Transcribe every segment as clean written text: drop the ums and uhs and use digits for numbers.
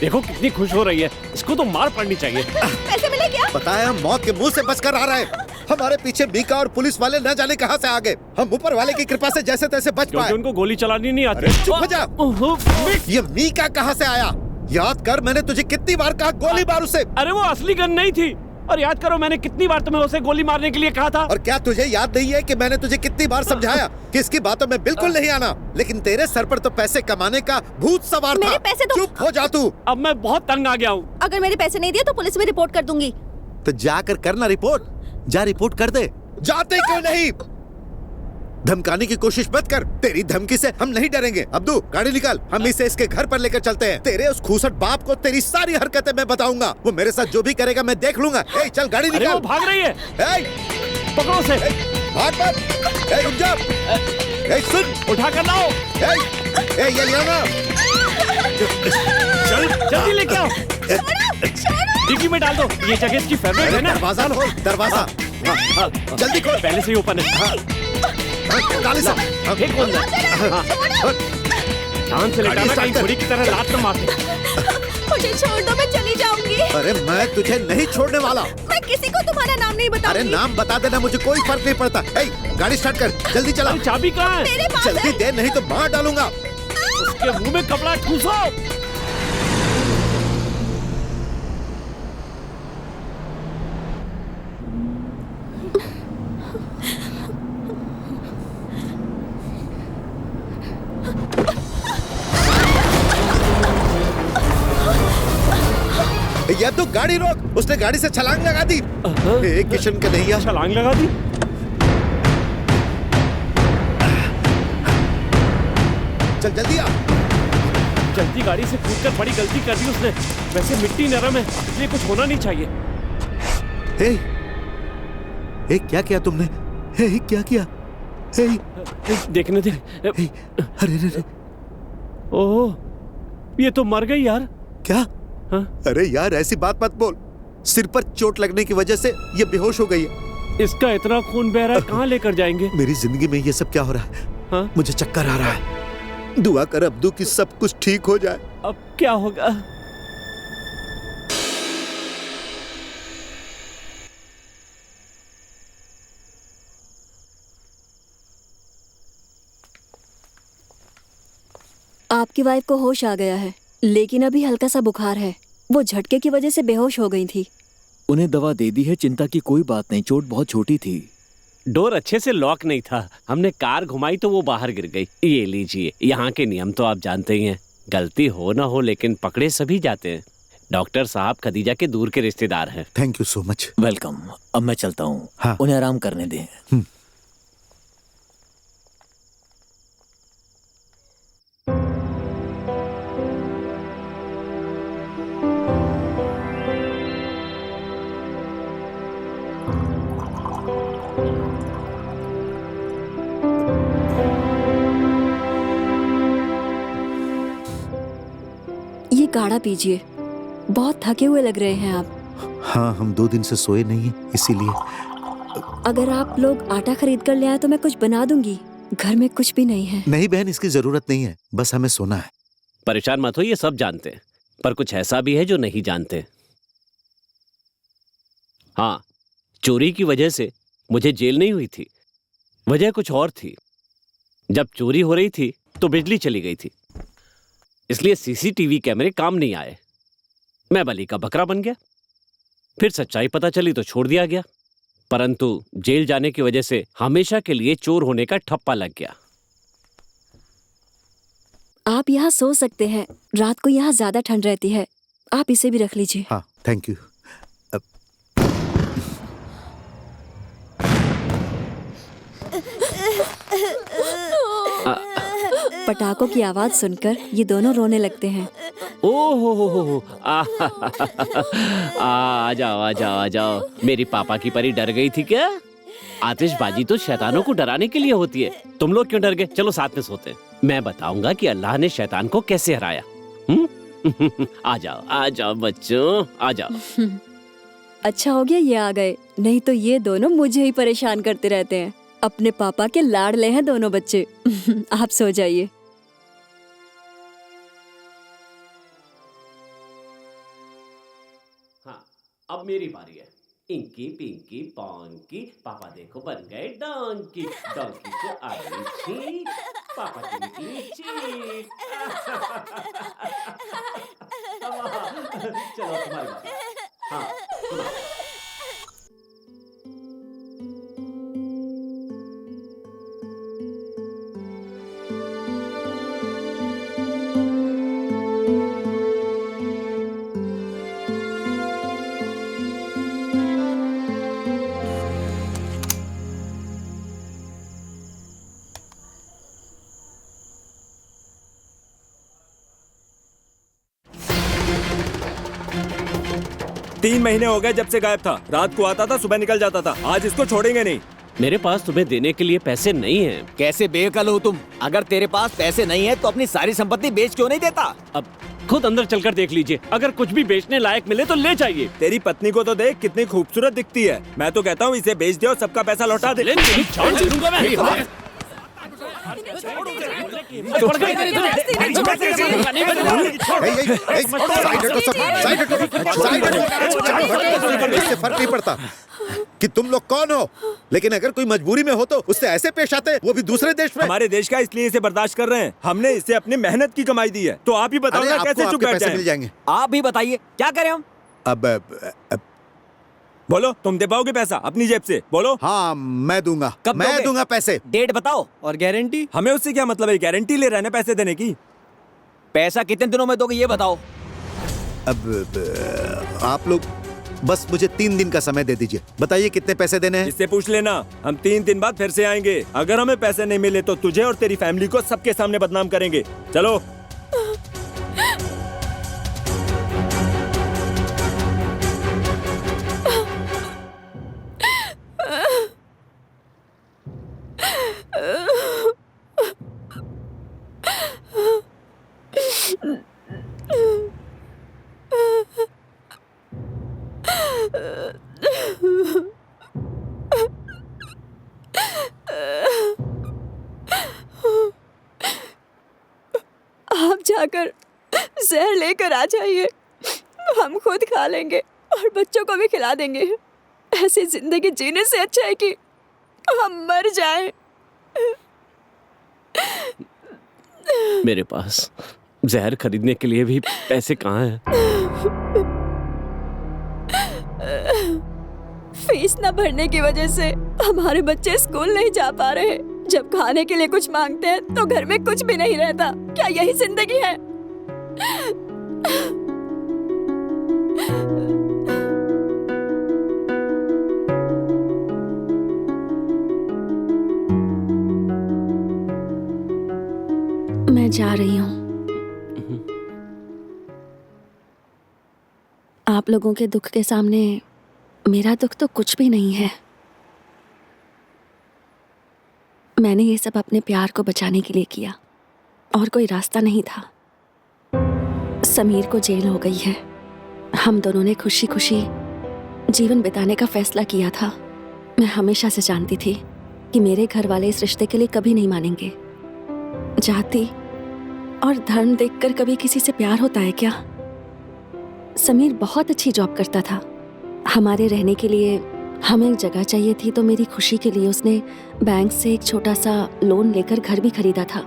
देखो कितनी खुश हो रही है, इसको तो मार पड़नी चाहिए। पैसे मिले क्या? पता है, हम मौत के मुंह से बचकर आ रहे हैं। हमारे पीछे मीका और पुलिस वाले न जाने कहां से आ गए। हम ऊपर वाले की कृपा से जैसे तैसे बच क्योंकि पाए। उनको गोली चलानी नहीं आती। अरे चुप हो जा। ये मीका कहां से आया? याद कर, मैंने तुझे कितनी बार कहा गोली मार उसे। अरे वो असली गन नहीं थी। और याद करो, मैंने कितनी बार तुम्हें उसे गोली मारने के लिए कहा था। और क्या तुझे याद नहीं है कि मैंने तुझे कितनी बार समझाया कि इसकी बातों में बिल्कुल नहीं आना? लेकिन तेरे सर पर तो पैसे कमाने का भूत सवार था। मेरे पैसे तो... चुप हो जा तू। अब मैं बहुत तंग आ गया हूँ। अगर मेरे पैसे नहीं दिए तो पुलिस में रिपोर्ट कर दूंगी। तो जाकर करना रिपोर्ट। जा रिपोर्ट कर दे। जाते क्यों नहीं? धमकाने की कोशिश मत कर। तेरी धमकी से हम नहीं डरेंगे। अब्दू, गाड़ी निकाल, हम इसे इसके घर पर लेकर चलते हैं। तेरे उस खूसट बाप को तेरी सारी हरकतें मैं बताऊंगा। वो मेरे साथ जो भी करेगा मैं देख लूंगा। ए, चल गाड़ी अरे निकाल। वो भाग रही है। ए, पकड़ो उसे। भाग मत। ए, रुक जा। ए, सुन। उठा कर लाओ। ए, ये लिया ना। चल जल्दी लेके आओ। डिग्गी में डाल दो। ये जगह इसकी फेवरेट है ना। दरवाजा खोल, दरवाजा। जल्दी खोल। पहले से ही ओपन है। ठीक खोल। ध्यान से लेटाना, कहीं छुरी की तरह लात न मारते। मुझे छोड़ दो, मैं चली जाऊंगी। अरे मैं तुझे नहीं छोड़ने वाला। मैं किसी को तुम्हारा नाम नहीं बताऊंगी। अरे नाम बता देना, मुझे कोई फर्क नहीं पड़ता। ए, गाड़ी स्टार्ट कर, जल्दी चला। चाबी कहाँ है? मेरे पास जल्दी है। दे, नहीं तो मार डालूंगा। उसके मुंह में कपड़ा ठूसो। ये तो गाड़ी रोक। उसने गाड़ी से छलांग लगा दी। ए, किशन कन्हैया। छलांग लगा दी। चल जल्दी आ। जल्दी गाड़ी से कूदकर बड़ी गलती कर दी उसने। वैसे मिट्टी नरम है, इसलिए कुछ होना नहीं चाहिए। ए, क्या किया तुमने? ए, क्या किया? ए, देखने दे। ए, अरे रे। ओह, ये तो मर गई यार। क्या? हाँ? अरे यार, ऐसी बात मत बोल। सिर पर चोट लगने की वजह से ये बेहोश हो गई है। इसका इतना खून बह रहा है, कहाँ लेकर जाएंगे? मेरी जिंदगी में ये सब क्या हो रहा है? हाँ? मुझे चक्कर आ रहा है। दुआ कर अब्दू कि सब कुछ ठीक हो जाए। अब क्या होगा? आपकी वाइफ को होश आ गया है, लेकिन अभी हल्का सा बुखार है। वो झटके की वजह से बेहोश हो गई थी। उन्हें दवा दे दी है, चिंता की कोई बात नहीं। चोट बहुत छोटी थी। डोर अच्छे से लॉक नहीं था। हमने कार घुमाई तो वो बाहर गिर गई। ये लीजिए, यहाँ के नियम तो आप जानते ही हैं। गलती हो ना हो, लेकिन पकड़े सभी जाते हैं। डॉक्टर साहब खदीजा के दूर के रिश्तेदार हैं। Thank you so much. Welcome. अब मैं चलता हूँ। हाँ। उन्हें आराम करने दें। ये काढ़ा पीजिए, बहुत थके हुए लग रहे हैं आप। हाँ, हम 2 दिन से सोए नहीं हैं, इसीलिए। अगर आप लोग आटा खरीद कर ले आए तो मैं कुछ बना दूंगी। घर में कुछ भी नहीं है। नहीं बहन, इसकी जरूरत नहीं है, बस हमें सोना है। परेशान मत हो, ये सब जानते हैं। पर कुछ ऐसा भी है जो नहीं जानते। हाँ, चोरी की वजह से मुझे जेल नहीं हुई थी। वजह कुछ और थी। जब चोरी हो रही थी तो बिजली चली गई थी, इसलिए सीसीटीवी कैमरे काम नहीं आए। मैं बलि का बकरा बन गया। फिर सच्चाई पता चली तो छोड़ दिया गया। परंतु जेल जाने की वजह से हमेशा के लिए चोर होने का ठप्पा लग गया। आप यहाँ सो सकते हैं, रात को यहाँ ज्यादा ठंड रहती है। आप इसे भी रख लीजिए। हाँ, थैंक यू। पटाखों की आवाज सुनकर ये दोनों रोने लगते हैं। ओहो, आ जाओ आ जाओ आ जाओ। मेरी पापा की परी डर गई थी क्या? आतिशबाजी तो शैतानों को डराने के लिए होती है। तुम लोग क्यों डर गए? चलो साथ में सोते हैं। मैं बताऊंगा कि अल्लाह ने शैतान को कैसे हराया। आ जाओ बच्चों, आ जाओ। अच्छा हो गया ये आ गए, नहीं तो ये दोनों मुझे ही परेशान करते रहते हैं। अपने पापा के लाडले हैं दोनों बच्चे। आप सो जाइए। मेरी बारी है। इंकी पिंकी पॉन्की, पापा देखो बन गए डोंकी। डोंकी को आई छी, पापा की निकली चीट। चलो तुम्हारी बारी। हाँ सुनो। तीन महीने हो गए जब से गायब था। रात को आता था, सुबह निकल जाता था। आज इसको छोड़ेंगे नहीं। मेरे पास तुम्हें देने के लिए पैसे नहीं हैं। कैसे बेअकल हो तुम? अगर तेरे पास पैसे नहीं है तो अपनी सारी संपत्ति बेच क्यों नहीं देता? अब खुद अंदर चलकर देख लीजिए, अगर कुछ भी बेचने लायक मिले तो ले जाइए। तेरी पत्नी को तो देख, कितनी खूबसूरत दिखती है। मैं तो कहता हूँ इसे बेच दे और सबका पैसा लौटा दे। इससे फर्क नहीं पड़ता कि तुम लोग कौन हो, लेकिन अगर कोई मजबूरी में हो तो उससे ऐसे पेश आते, वो भी दूसरे देश में। हमारे देश का, इसलिए इसे बर्दाश्त कर रहे हैं। हमने इससे अपनी मेहनत की कमाई दी है, तो आप ही बताओ ना कैसे चुप बैठ मिल जाएंगे। आप भी बताइए क्या करें हम? अब बोलो, तुम दे पाओगे पैसा अपनी जेब से? बोलो। हाँ मैं दूंगा। कब मैं दोगे? दूंगा पैसे। डेट बताओ। और गारंटी? हमें उससे क्या मतलब है? गारंटी ले रहे हैं पैसे देने की। पैसा कितने दिनों में दोगे ये बताओ। अब आप लोग बस मुझे 3 दिन का समय दे दीजिए। बताइए कितने पैसे देने हैं। इससे पूछ लेना, हम 3 दिन बाद फिर से आएंगे। अगर हमें पैसे नहीं मिले तो तुझे और तेरी फैमिली को सबके सामने बदनाम करेंगे। चलो। आप जाकर जहर लेकर आ जाइए, हम खुद खा लेंगे और बच्चों को भी खिला देंगे। ऐसी जिंदगी जीने से अच्छा है कि हम मर जाएं। मेरे पास जहर खरीदने के लिए भी पैसे कहाँ हैं? फीस न भरने की वजह से हमारे बच्चे स्कूल नहीं जा पा रहे। जब खाने के लिए कुछ मांगते हैं तो घर में कुछ भी नहीं रहता। क्या यही जिंदगी है? मैं जा रही हूँ। आप लोगों के दुख के सामने मेरा दुख तो कुछ भी नहीं है। मैंने ये सब अपने प्यार को बचाने के लिए किया और कोई रास्ता नहीं था। समीर को जेल हो गई है। हम दोनों ने खुशी खुशी जीवन बिताने का फैसला किया था। मैं हमेशा से जानती थी कि मेरे घर वाले इस रिश्ते के लिए कभी नहीं मानेंगे। जाति और धर्म देखकर कभी किसी से प्यार होता है क्या? समीर बहुत अच्छी जॉब करता था। हमारे रहने के लिए हमें एक जगह चाहिए थी, तो मेरी खुशी के लिए उसने बैंक से एक छोटा सा लोन लेकर घर भी खरीदा था।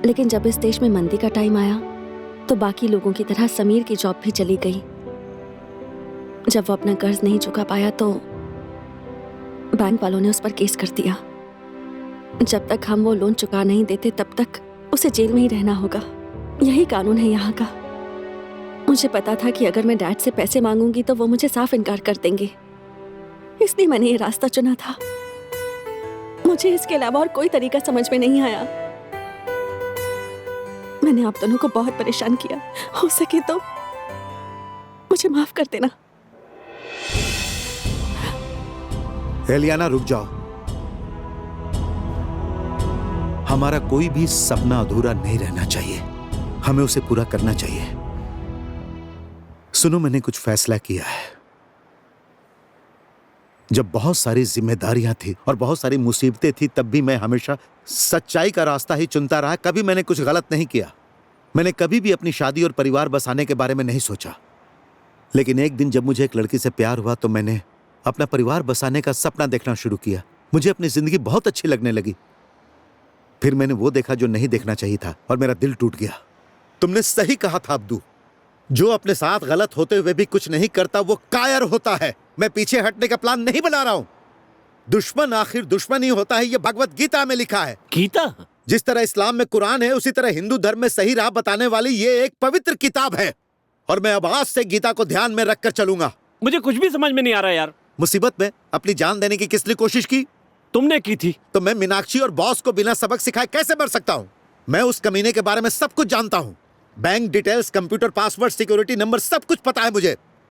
लेकिन जब इस देश में मंदी का टाइम आया तो बाकी लोगों की तरह समीर की जॉब भी चली गई। जब वो अपना कर्ज नहीं चुका पाया तो बैंक वालों ने उस पर केस कर दिया। जब तक हम वो लोन चुका नहीं देते तब तक उसे जेल में ही रहना होगा। यही कानून है यहाँ का। मुझे पता था कि अगर मैं डैड से पैसे मांगूंगी तो वो मुझे साफ इनकार कर देंगे, इसलिए मैंने ये रास्ता चुना था। मुझे इसके अलावा और कोई तरीका समझ में नहीं आया। मैंने आप दोनों को बहुत परेशान किया। हो सके तो मुझे माफ कर देना। एलियाना रुक जाओ। हमारा कोई भी सपना अधूरा नहीं रहना चाहिए, हमें उसे पूरा करना चाहिए। सुनो, मैंने कुछ फैसला किया है। जब बहुत सारी जिम्मेदारियां थी और बहुत सारी मुसीबतें थी, तब भी मैं हमेशा सच्चाई का रास्ता ही चुनता रहा। कभी मैंने कुछ गलत नहीं किया। मैंने कभी भी अपनी शादी और परिवार बसाने के बारे में नहीं सोचा। लेकिन एक दिन जब मुझे एक लड़की से प्यार हुआ तो मैंने अपना परिवार बसाने का सपना देखना शुरू किया। मुझे अपनी जिंदगी बहुत अच्छी लगने लगी। फिर मैंने वो देखा जो नहीं देखना चाहिए था और मेरा दिल टूट गया। तुमने सही कहा था अब्दू, जो अपने साथ गलत होते हुए भी कुछ नहीं करता वो कायर होता है। मैं पीछे हटने का प्लान नहीं बना रहा हूं। दुश्मन आखिर दुश्मन ही होता है, ये भगवत गीता में लिखा है। गीता? जिस तरह इस्लाम में कुरान है उसी तरह हिंदू धर्म में सही राह बताने वाली ये एक पवित्र किताब है और मैं अब आज से गीता को ध्यान में रखकर चलूंगा। मुझे कुछ भी समझ में नहीं आ रहा यार। मुसीबत में अपनी जान देने की किसने कोशिश की? तुमने की थी। तो मैं मीनाक्षी और बॉस को बिना सबक सिखाए कैसे मर सकता हूं? मैं उस कमीने के बारे में सब कुछ जानता हूं। Bank details, computer password, security number सब कुछ पता है मुझे।